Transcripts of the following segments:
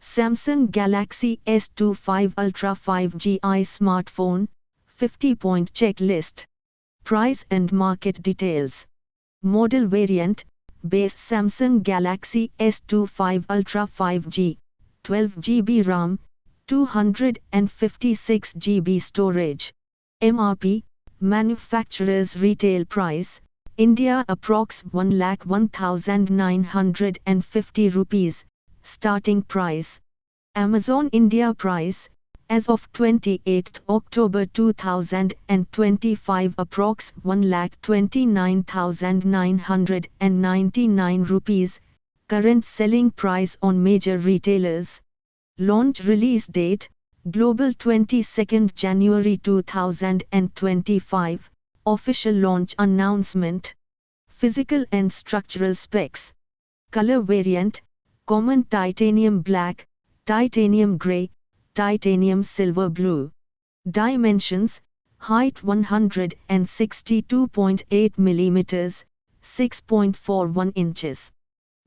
Samsung Galaxy S25 Ultra 5G smartphone, 50-point checklist. Price and market details. Model variant, base Samsung Galaxy S25 Ultra 5G, 12GB RAM, 256GB storage. MRP, manufacturer's retail price, India approx 1,01,950 rupees, starting price. Amazon India price, as of 28 October 2025 approx 1,29,999 rupees, current selling price on major retailers. Launch release date, global 22nd January 2025, official launch announcement. Physical and structural specs. Color variant, common titanium black, titanium gray, titanium silver blue. Dimensions, height 162.8 mm, 6.41 inches.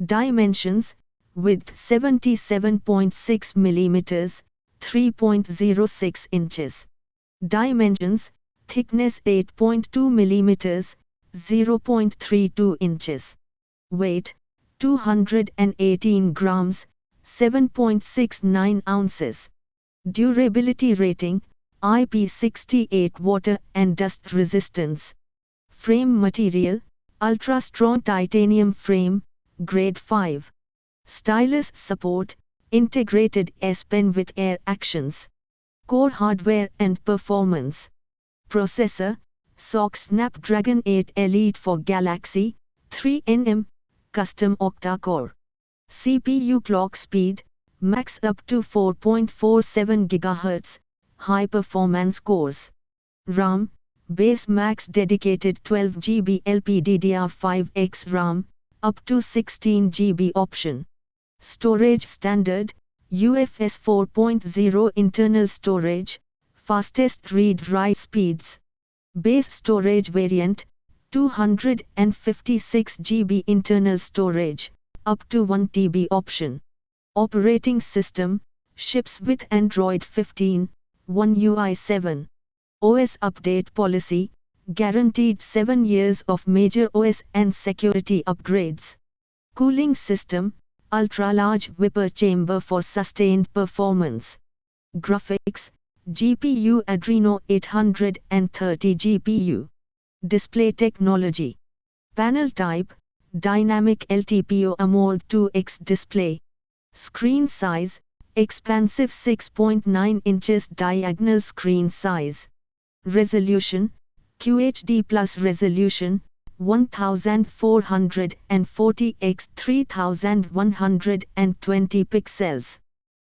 Dimensions, width 77.6 mm, 3.06 inches. Dimensions, thickness 8.2 mm, 0.32 inches. Weight, 218 grams, 7.69 ounces. Durability rating, IP68 water and dust resistance. Frame material, ultra strong titanium frame, grade 5. Stylus support, integrated S Pen with air actions. Core hardware and performance. Processor, SoC Snapdragon 8 Elite for Galaxy, 3nm, custom Octa-Core. CPU clock speed, max up to 4.47 GHz, high performance cores. RAM, base max dedicated 12GB LPDDR5X RAM, up to 16GB option. Storage standard, UFS 4.0 internal storage, fastest read-write speeds. Base storage variant, 256GB internal storage, up to 1TB option. Operating system, ships with Android 15, One UI 7. OS update policy, guaranteed 7 years of major OS and security upgrades. Cooling system, ultra-large vapor chamber for sustained performance. Graphics, GPU Adreno 830 GPU. Display technology. Panel type, dynamic LTPO AMOLED 2X display. Screen size, expansive 6.9 inches diagonal screen size. Resolution, QHD plus resolution, 1440 x 3120 pixels.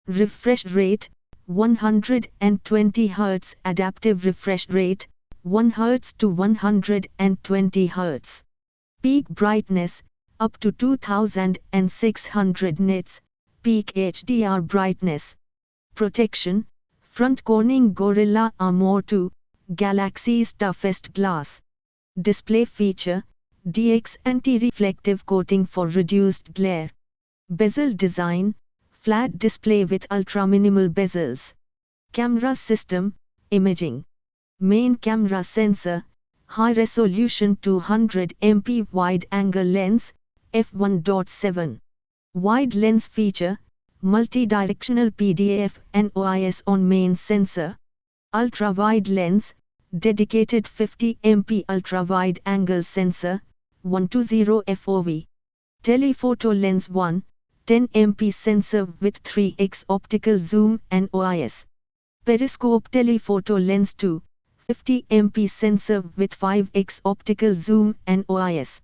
Refresh rate, 120 Hz adaptive refresh rate, 1 Hz to 120 Hz. Peak brightness, up to 2600 nits, peak HDR brightness. Protection, front Corning Gorilla Armor 2, Galaxy's toughest glass. Display feature, DX anti-reflective coating for reduced glare. Bezel design, flat display with ultra-minimal bezels. Camera system, imaging. Main camera sensor, high-resolution 200MP wide-angle lens, f1.7. Wide lens feature, multi-directional PDF and OIS on main sensor. Ultra-wide lens, dedicated 50MP ultra-wide angle sensor, 120 FOV. Telephoto lens 1, 10MP sensor with 3x optical zoom and OIS. Periscope telephoto lens 2, 50MP sensor with 5x optical zoom and OIS.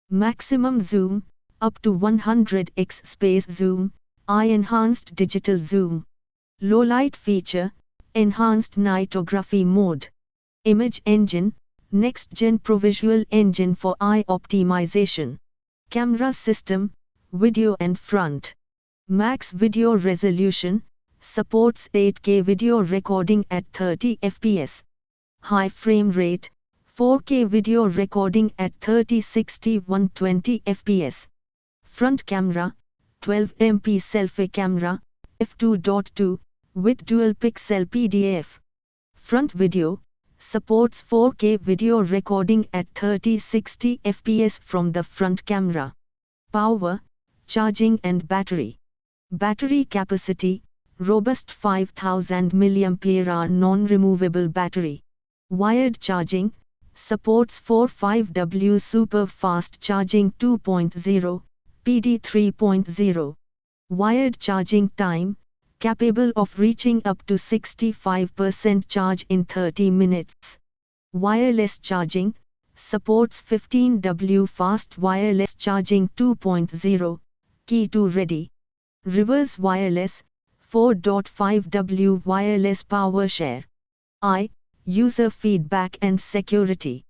Maximum zoom, up to 100x space zoom, eye-enhanced digital zoom. Low light feature, enhanced nightography mode. Image engine, next-gen ProVisual engine for eye optimization. Camera system, video and front. Max video resolution, supports 8K video recording at 30 fps. High frame rate, 4K video recording at 30/60 120 fps. Front camera, 12MP selfie camera, f2.2, with dual pixel PDF. Front video, supports 4K video recording at 30-60 fps from the front camera. Power, charging and battery. Battery capacity, robust 5000 mAh non-removable battery. Wired charging, supports 45W super fast charging 2.0, PD 3.0. Wired charging time, capable of reaching up to 65% charge in 30 minutes. Wireless charging, supports 15W fast wireless charging 2.0, key to ready. Reverse wireless, 4.5W wireless power share. User feedback and security.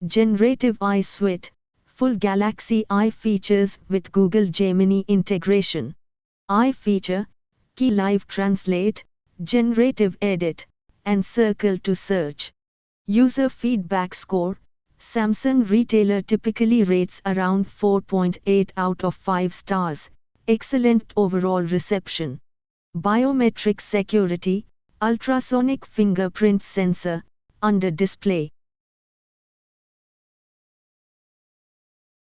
Generative AI suite, full Galaxy AI features with Google Gemini integration. AI feature, Key Live Translate, Generative Edit, and Circle to Search. User feedback score, Samsung retailer typically rates around 4.8 out of 5 stars, excellent overall reception. Biometric security, ultrasonic fingerprint sensor, under display.